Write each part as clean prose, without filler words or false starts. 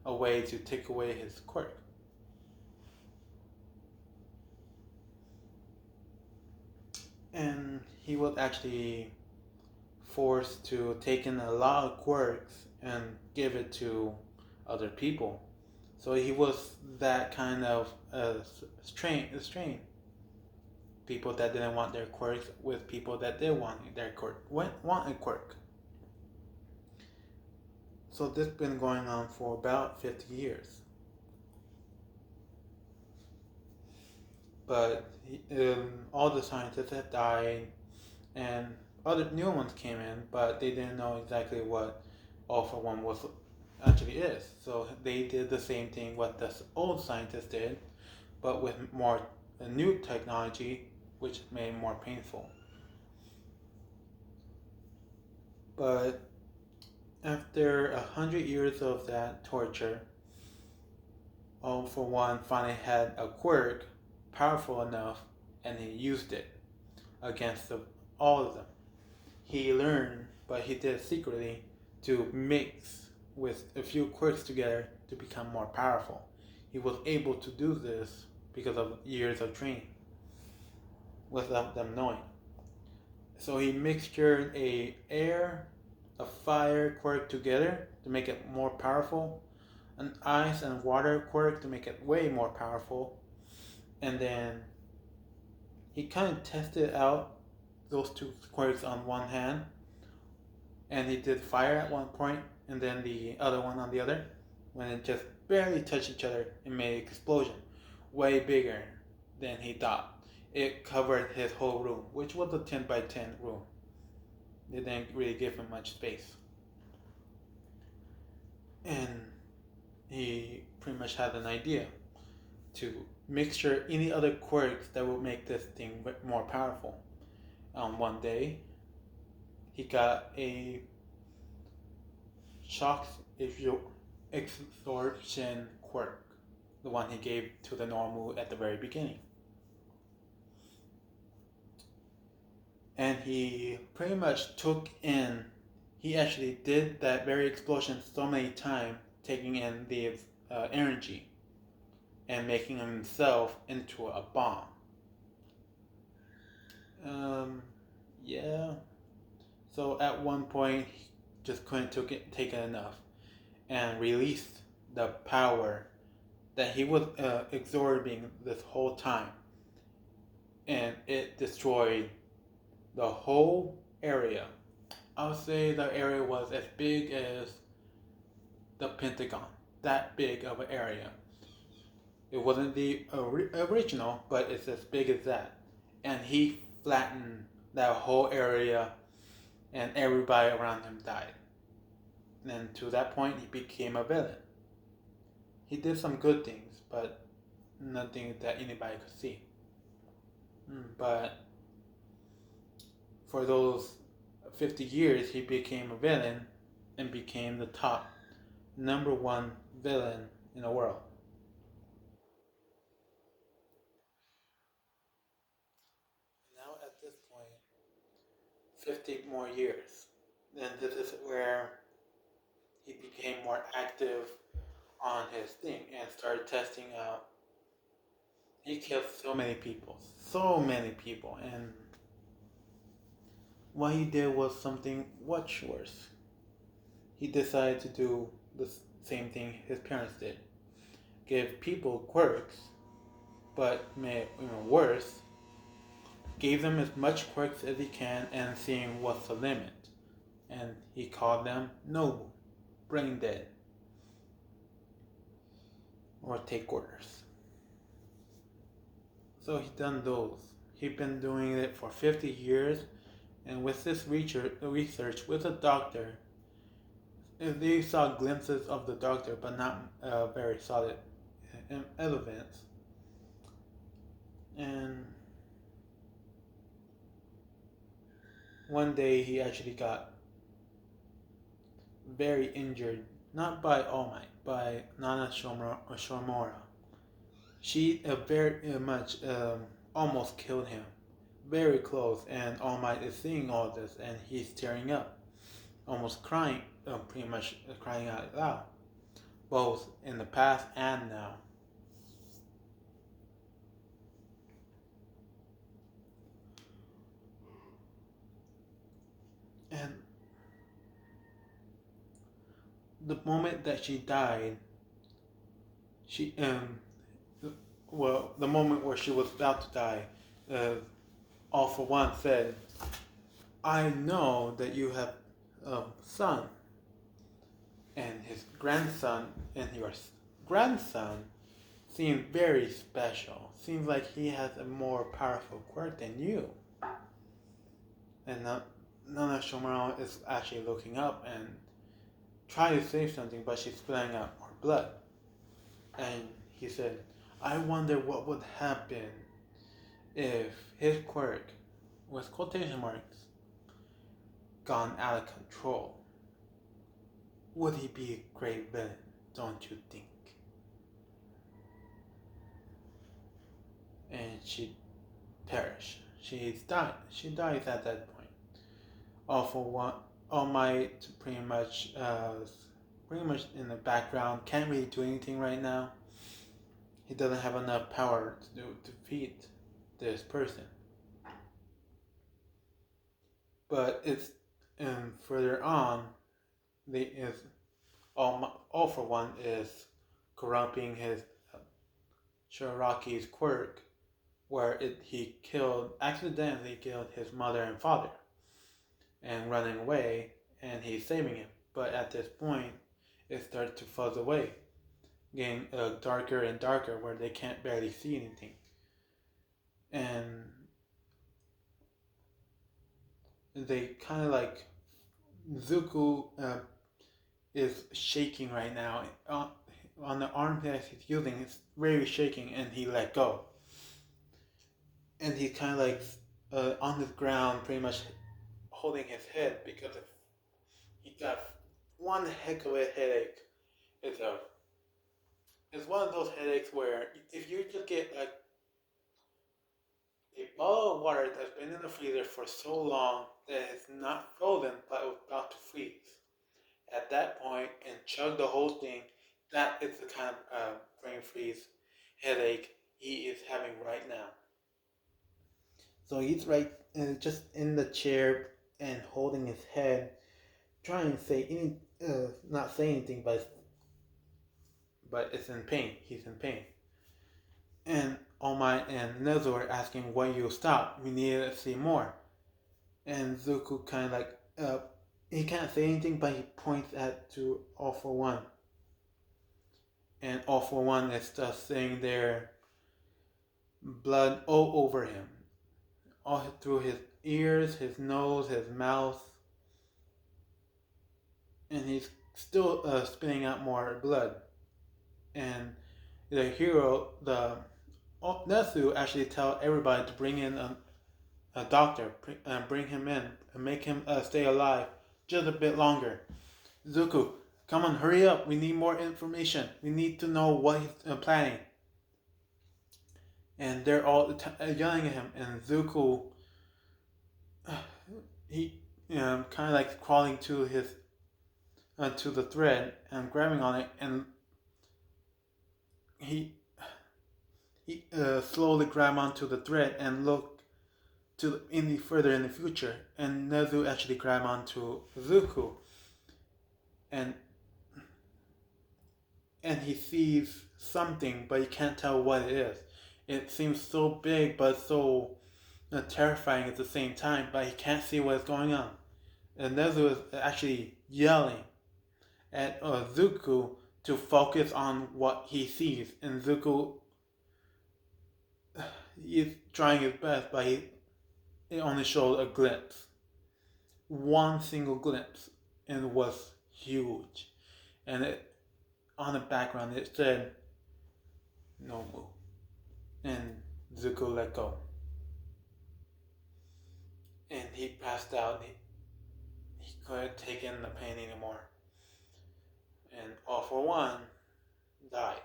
a way to take away his quirk. And he was actually forced to take in a lot of quirks and give it to other people. So he was that kind of strain. People that didn't want their quirks with people that did want their quirk, want a quirk. So this has been going on for about 50 years. But all the scientists had died, and other new ones came in, but they didn't know exactly what All for One was actually is. So they did the same thing what the old scientists did, but with more new technology, which made it more painful. But after 100 years of that torture, All for One finally had a quirk powerful enough, and he used it against all of them. He learned, but he did it secretly, to mix with a few quirks together to become more powerful. He was able to do this because of years of training without them knowing. So he mixtured a air, a fire quirk together to make it more powerful, an ice and water quirk to make it way more powerful, and then he kind of tested out those two quirks on one hand, and he did fire at one point, and then the other one on the other. When it just barely touched each other, it made an explosion, way bigger than he thought. It covered his whole room, which was a 10 by 10 room. They didn't really give him much space. And he pretty much had an idea to mixture any other quirks that would make this thing more powerful. One day, he got a shock absorption quirk, the one he gave to the normal at the very beginning. And he pretty much took in, he actually did that very explosion so many times, taking in the energy and making himself into a bomb. Yeah. So at one point, he just couldn't take it enough and released the power that he was absorbing this whole time. And it destroyed the whole area. I would say the area was as big as the Pentagon. That big of an area. It wasn't the original, but it's as big as that. And he flattened that whole area, and everybody around him died. And to that point, he became a villain. He did some good things, but nothing that anybody could see. But for those 50 years, he became a villain and became the top number one villain in the world. Now at this point, 50 more years, then this is where he became more active on his thing and started testing out. He killed so many people, and what he did was something much worse. He decided to do the same thing his parents did, give people quirks, but made it even worse, gave them as much quirks as he can and seeing what's the limit. And he called them noble, brain dead, or take orders. So he done those. He'd been doing it for 50 years, and with this research with a doctor, they saw glimpses of the doctor, but not very solid evidence. And one day he actually got very injured, not by All Might, by Nana Shomura. She very much almost killed him, very close, and All Might is seeing all this, and he's tearing up, almost crying, pretty much crying out loud. both in the past and now. And the moment that she died, she well, the moment where she was about to die, uh, All for One said, "I know that you have a son, and his grandson, and your grandson seems very special. Seems like he has a more powerful quirk than you." And Nana Shomaro is actually looking up and trying to say something, but she's spilling out more blood. And he said, "I wonder what would happen if his quirk, with quotation marks, gone out of control. Would he be a great villain, don't you think?" And she perished. She's died. She dies at that point. All for One, All Might pretty much in the background, can't really do anything right now. He doesn't have enough power to defeat this person. But it's further on, the is all for One is corrupting his Shiraki's quirk, where he accidentally killed his mother and father, and running away, and he's saving him. But at this point, it starts to fuzz away, getting darker and darker, where they can't barely see anything. And they kind of like Zuko is shaking right now. On the arm that he's using, it's very shaking, and he let go. And he's kind of like on the ground, pretty much holding his head because he got one heck of a headache. It's a it's one of those headaches where if you just get like a bottle of water that's been in the freezer for so long that it's not frozen but it's about to freeze, at that point and chug the whole thing, that is the kind of brain freeze headache he is having right now. So he's right just in the chair and holding his head, trying to say not say anything, but it's in pain. He's in pain. And All Might and Nezu are asking when you stop. We need to see more. And Zuko kind of like he can't say anything, but he points at to All for One. And All for One is just sitting there, blood all over him, all through his ears, his nose, his mouth, and he's still spitting out more blood. And the hero, the Nezu, actually tell everybody to bring in a doctor, bring him in, and make him stay alive just a bit longer. Zuko, come on, hurry up. We need more information. We need to know what he's planning. And they're all yelling at him, and Zuko, he kind of like crawling to his to the thread and grabbing on it, and he slowly grab onto the thread and look to further in the future. And Nezu actually grab onto Zuko, and he sees something, but he can't tell what it is. It seems so big, but so terrifying at the same time. But he can't see what's going on. And Nezu is actually yelling at Zuko to focus on what he sees, and Zuko is trying his best, but it only showed a glimpse, one single glimpse, and it was huge. And on the background it said, "No move," and Zuko let go, and he passed out. He couldn't take in the pain anymore, and All for One died.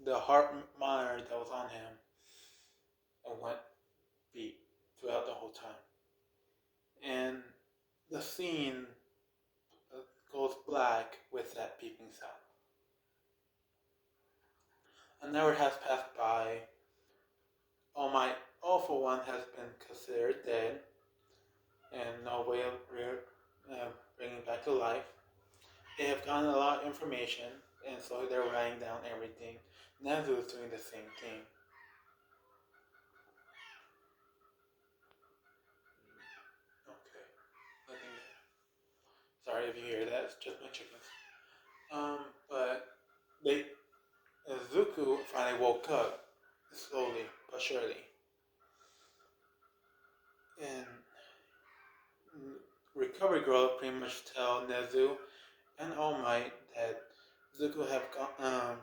The heart monitor that was on him went beep throughout the whole time. And the scene goes black with that beeping sound. An hour has passed by. All My All for One has been considered dead, and no way of bringing back to life. They have gotten a lot of information, and so they're writing down everything. Nezu is doing the same thing. Okay, nothing there. Sorry if you hear that. It's just my chickens. But they Zuko finally woke up slowly but surely, and Recovery Girl pretty much tell Nezu and All Might that Zuko have uh,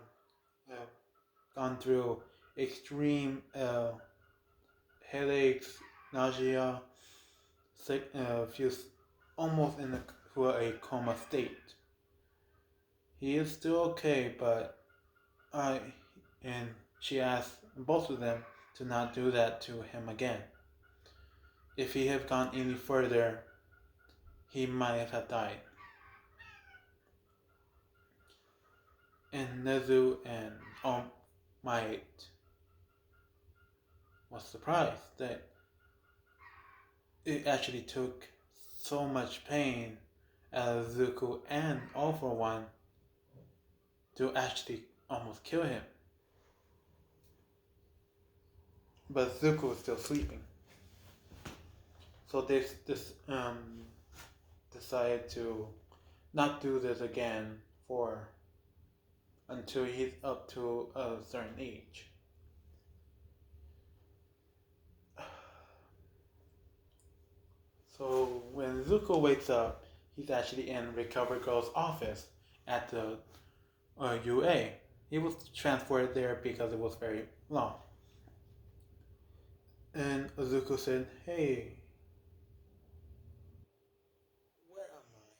gone through extreme headaches, nausea, sick, feels almost a coma state. He is still okay, but I and she asked both of them to not do that to him again. If he had gone any further, he might have died. And Nezu and All Might was surprised that it actually took so much pain out of Zuko and All for One to actually almost kill him. But Zuko was still sleeping. So they decided to not do this again for until he's up to a certain age. So when Zuko wakes up, he's actually in Recover Girl's office at the UA. He was transferred there because it was very long. And Zuko said, "Hey, where am I?"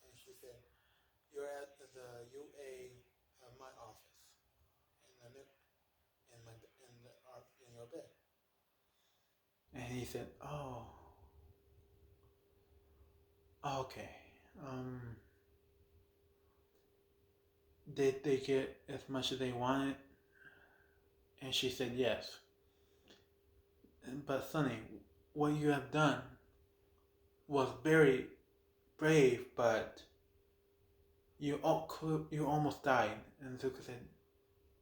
And she said, "You're at the UA, my office, in the in your bed." And he said, "Oh, okay. Um, did they get as much as they wanted?" And she said, "Yes." But Sonny, what you have done was very brave, but you almost died. And Zuko said,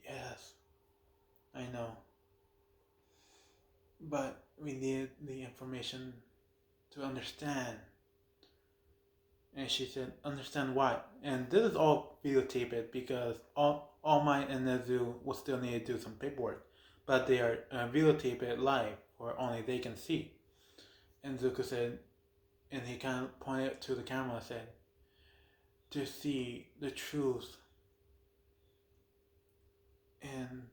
"Yes, I know. But we needed the information to understand." And she said, "Understand what?" And this is all videotaped because All Might and Nezu will still need to do some paperwork. But they are videotaped live, or only they can see. And Zuko said, and he kind of pointed to the camera and said, "To see the truth." And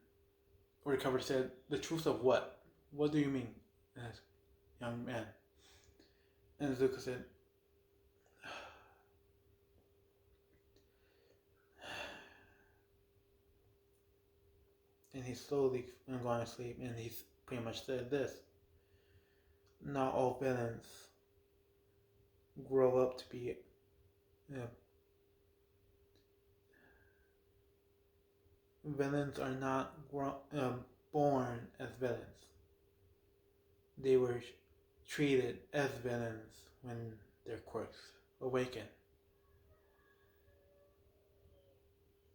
Recover said, "The truth of what? What do you mean?" As young man. And Zuko said, and he's slowly going to sleep, and he's pretty much said this: "Not all villains grow up to be uh, villains are not born as villains. They were treated as villains when their quirks awaken."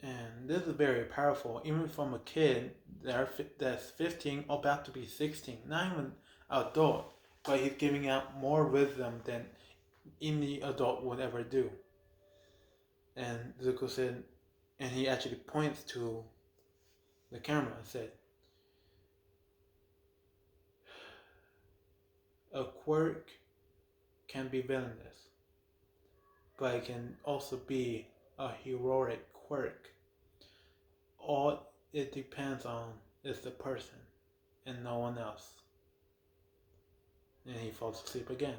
And this is very powerful, even from a kid that's 15, about to be 16, not even adult, but he's giving out more wisdom than any adult would ever do. And Zuko said, and he actually points to the camera and said, "A quirk can be villainous, but it can also be a heroic quirk. All it depends on is the person and no one else." And he falls asleep again.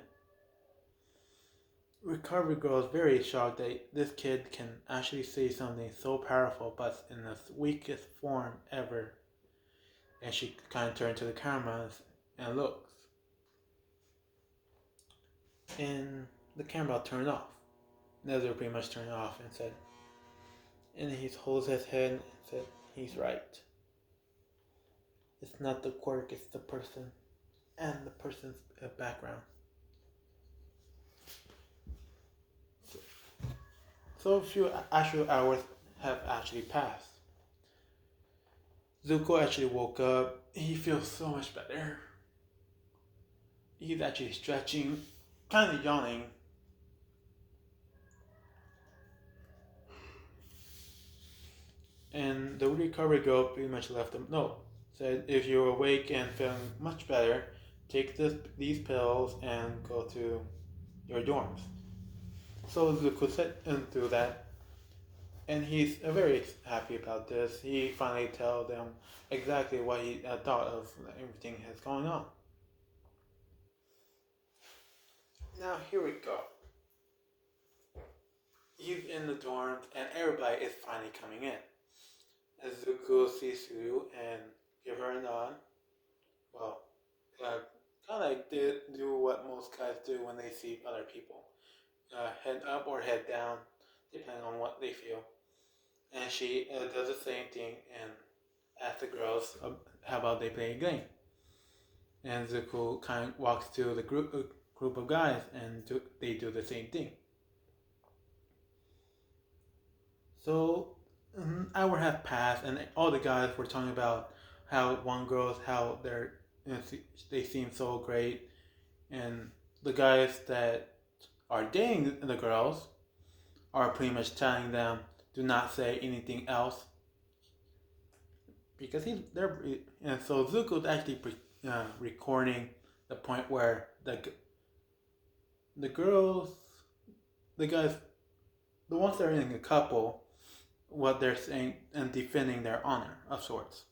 Recovery Girl is very shocked that this kid can actually say something so powerful but in the weakest form ever. And she kind of turned to the cameras and looks. And the camera turned off. Nether pretty much turned off and said, and he holds his head and said, he's right. It's not the quirk, it's the person and the person's background. So, so a few actual hours have actually passed. Zuko actually woke up. He feels so much better. He's actually stretching, kind of yawning. And the recovery girl pretty much left him. No, said if you're awake and feeling much better, take these pills and go to your dorms. So Zuko said and do that, and he's very happy about this. He finally tells them exactly what he thought of everything that's going on. Now here we go. He's in the dorms, and everybody is finally coming in. As Zuko sees Suyu and give her a nod, well, kind of like do what most guys do when they see other people, head up or head down, depending on what they feel. And she does the same thing and asks the girls how about they play a game. And Zuko kind of walks to the group of guys and they do the same thing. So an hour have passed and all the guys were talking about how one girl's how they seem so great, and the guys that are dating the girls are pretty much telling them do not say anything else because they're and so Zuko's actually recording the point where the girls, the guys, the ones that are in a couple, what they're saying and defending their honor of sorts,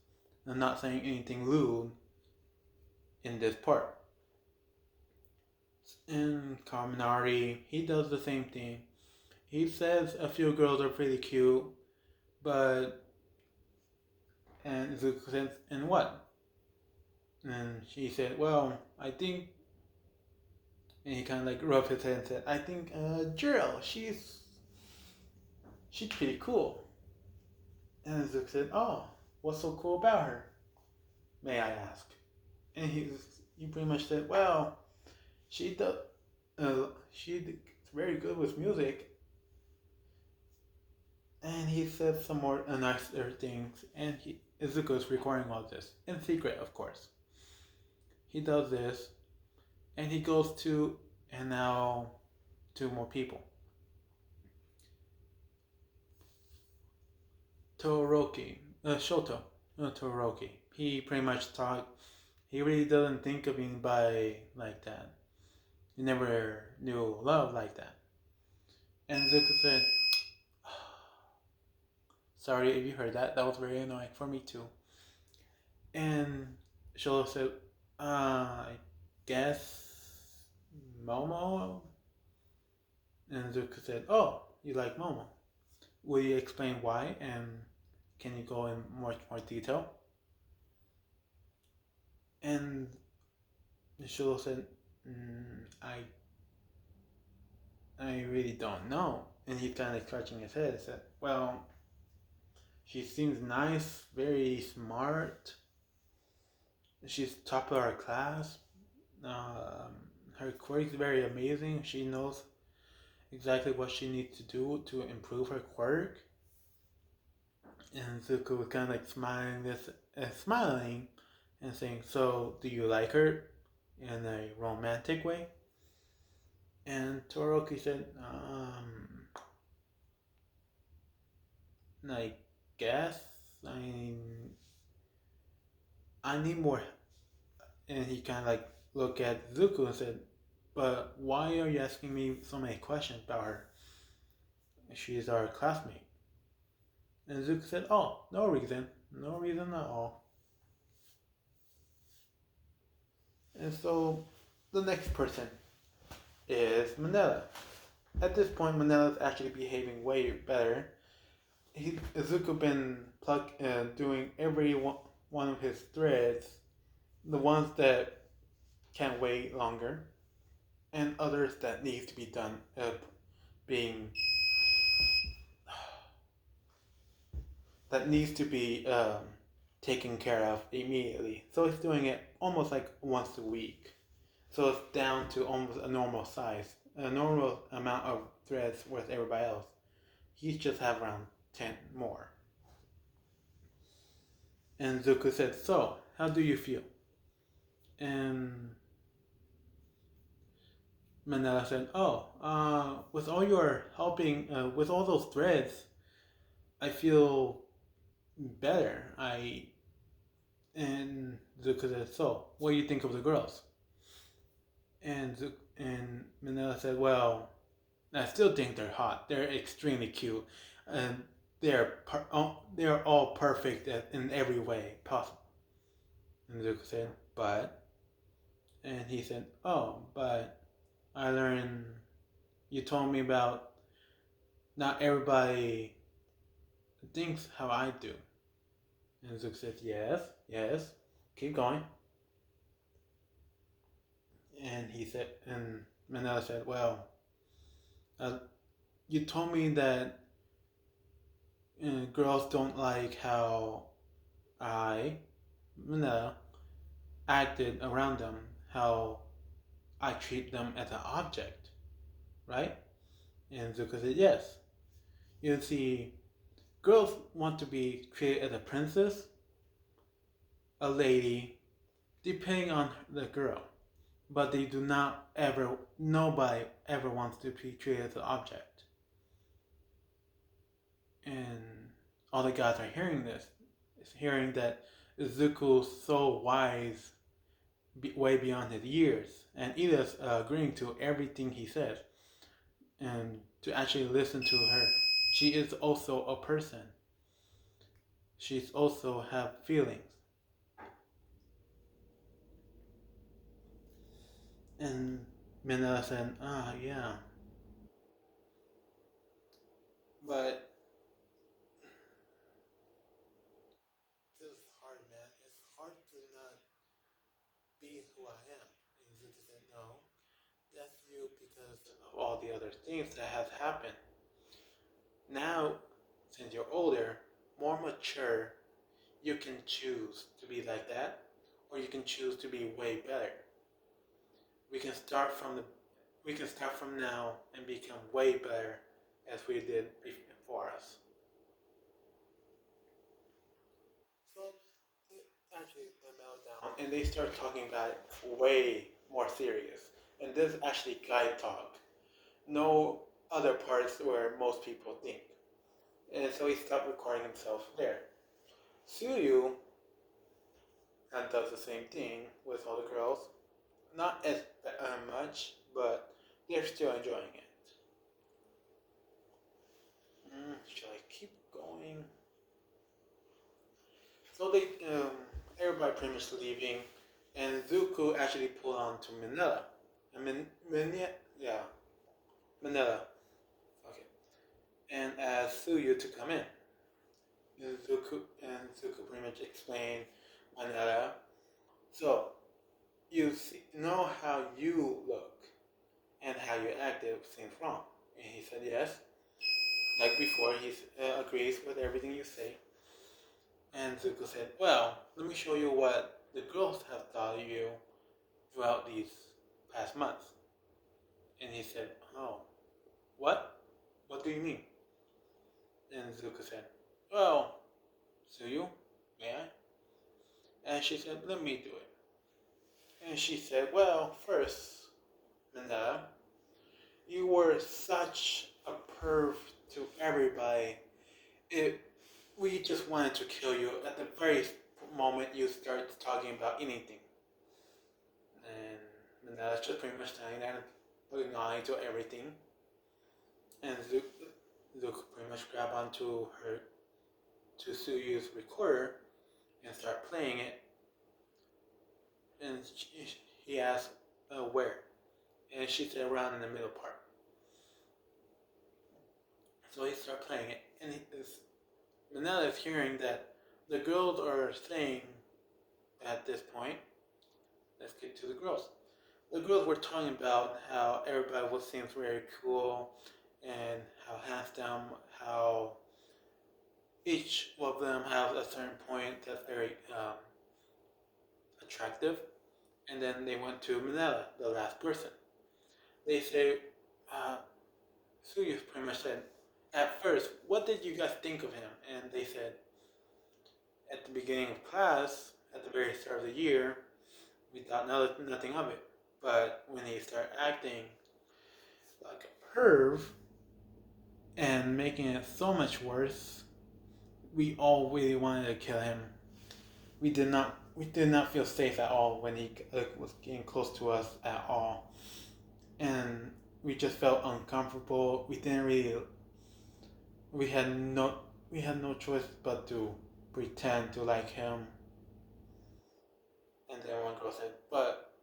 and not saying anything lewd in this part. And Kaminari, he does the same thing. He says a few girls are pretty cute, but and Zuko says, and what? And she said, well, I think, and he kind of like rubbed his head and said, I think Jill, she's pretty cool. And Zuko said, oh, what's so cool about her? May I ask? And he pretty much said, well, she does, she's very good with music. And he said some more nicer things, and Izuku is recording all this in secret, of course. He does this, and he goes to, and now two more people. Todoroki, Shoto, Todoroki. He pretty much thought he really doesn't think of anybody like that. He never knew love like that. And Zuko said, sorry if you heard that. That was very annoying for me too. And Shoto said, I guess Momo. And Zuko said, oh, you like Momo. Will you explain why? And can you go in much more detail? And Shoto said, I really don't know. And he's kind of scratching his head and said, well, she seems nice, very smart. She's top of her class. Her quirk is very amazing. She knows exactly what she needs to do to improve her quirk. And Zuko was kind of like smiling and saying, so do you like her in a romantic way? And Todoroki said, I guess. I need more. And he kind of like looked at Zuko and said, but why are you asking me so many questions about her? She's our classmate. And Zuko said, oh, no reason. No reason at all. And so the next person is Manila. At this point, Manila's actually behaving way better. Zuko been doing every one of his threads, the ones that can wait longer, and others that need to be done, being that needs to be taken care of immediately. So he's doing it almost like once a week. So it's down to almost a normal size, a normal amount of threads with everybody else. He just have around 10 more. And Zuko said, "So, how do you feel?" And Manila said, "Oh, with all your helping, with all those threads, I feel better. I." And Zuko said, "So, what do you think of the girls?" And Manila said, "Well, I still think they're hot. They're extremely cute, and they're all perfect in every way possible." And Zuko said, "But," and he said, "Oh, but I learned. You told me about not everybody thinks how I do." And Zuko said, "Yes, yes. Keep going." And he said, and Manila said, "Well, uh, you told me that girls don't like how I, Manila, acted around them, how I treat them as an object, right?" And Zuko said, "Yes. You see, girls want to be treated as a princess, a lady, depending on the girl. But they do not ever, nobody ever wants to be treated as an object." And all the guys are hearing this, is hearing that Zuko's so wise, way beyond his years. And Ida's agreeing to everything he says and to actually listen to her. She is also a person. She's also have feelings. And Minna said, "Ah, yeah, but this is hard, man. It's hard to not be who I am." And Zuko said, "No, that's you because of all the other things that have happened. Now, since you're older, more mature, you can choose to be like that, or you can choose to be way better. We can start from the we can start from now and become way better as we did before us." So actually they mellow down and they start talking about it way more serious. And this is actually guide talk. No other parts where most people think. And so he stopped recording himself there. Suyu does the same thing with all the girls. Not as much, but they're still enjoying it. Shall I keep going? So everybody pretty much leaving, and Zuko actually pulled on to Manila. And yeah, Manila. Okay, and asked Suyu to come in. And Zuko pretty much explained Manila. So know how you look and how you acted seems wrong. And he said yes. Like before, he agrees with everything you say. And Zuko said, "Well, let me show you what the girls have thought of you throughout these past months." And he said, "Oh, what? What do you mean?" And Zuko said, "Well, Suyu, may I?" And she said, "Let me do it." And she said, "Well, first, Minda, you were such a perv to everybody. It, we just wanted to kill you at the very moment you start talking about anything." And Minda's just pretty much standing there and putting on to everything. And Zuko pretty much grabbed onto her to Suyu's recorder and start playing it. And he asked, "Where?" And she said, "Around in the middle part." So he started playing it, and Manila is hearing that the girls are saying at this point, let's get to the girls. The girls were talking about how everybody was seems very cool and how handsome, how each of them have a certain point that's very attractive, and then they went to Manila, the last person. They say, uh, Suyu pretty much said, at first, what did you guys think of him? And they said, at the beginning of class, at the very start of the year, we thought nothing of it. But when he started acting like a perv and making it so much worse, we all really wanted to kill him. We did not feel safe at all when he was getting close to us at all, and we just felt uncomfortable. We didn't really. We had no. We had no choice but to pretend to like him. And then one girl said, "But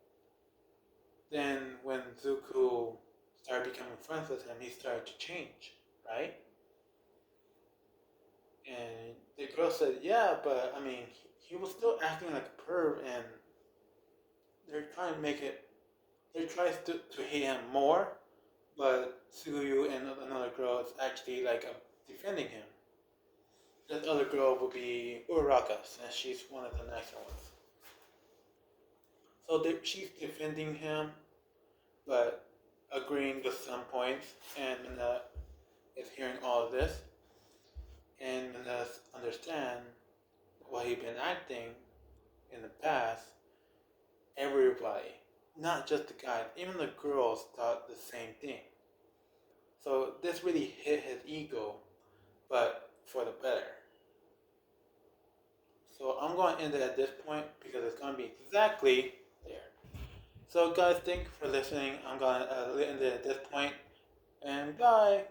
then when Zuko started becoming friends with him, he started to change, right?" And the girl said, "Yeah, but I mean, he was still acting like a perv, and they're trying to make it. They're trying to hate him more, but Suyu and another girl is actually like defending him. That other girl will be Uraraka, and she's one of the nicer ones. So she's defending him, but agreeing with some points, and Minna is hearing all of this, and Minna understand what he's been acting in the past. Everybody, not just the guys, even the girls thought the same thing. So this really hit his ego, but for the better. So I'm going to end it at this point because it's going to be exactly there. So guys, thank you for listening. I'm going to end it at this point, and bye.